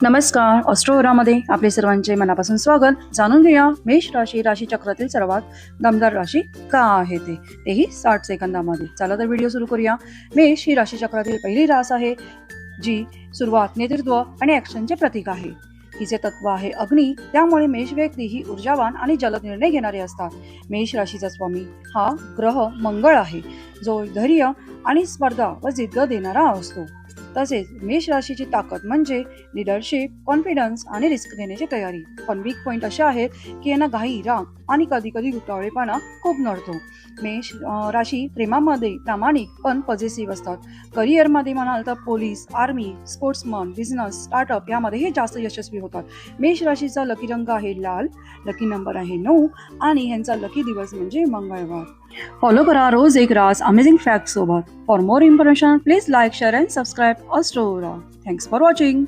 नमस्कार. ऑस्ट्रोवरामध्ये आपले सर्वांचे मनापासून स्वागत. जाणून घेऊया मेष राशी चक्रातील सर्वात दमदार राशी का आहे तेही 60 सेकंदामध्ये. चला तर व्हिडिओ सुरू करूया. मेष ही राशी चक्रातील पहिली रास आहे, जी सुरुवात, नेतृत्व आणि ऍक्शनचे प्रतीक आहे. हिचे तत्व आहे अग्नी, त्यामुळे मेष व्यक्ती ही ऊर्जावान आणि जलद निर्णय घेणारे असतात. मेष राशीचा स्वामी हा ग्रह मंगळ आहे, जो धैर्य आणि स्पर्धा व जिद्द देणारा असतो. तसेच मेष राशीची ताकद म्हणजे लिडरशिप, कॉन्फिडन्स आणि रिस्क घेण्याची तयारी. पण वीक पॉइंट असे आहेत की यांना घाई, राग आणि कधी कधी उतावळेपणा खूप नडतो. मेष राशी प्रेमामध्ये प्रामाणिक पण पॉझिटिव्ह असतात. करिअरमध्ये म्हणाल तर police, army, sportsman, business, startup यामध्ये हे जास्त यशस्वी होतात. मेष राशीचा लकी रंग आहे लाल, लकी नंबर आहे 9 आणि यांचा लकी दिवस म्हणजे मंगळवार. फॉलो करा रोज एक रास अमेझिंग फॅक्ट सोबत. For more information please like, share and subscribe ऑस्ट्रोवरा. Thanks for watching.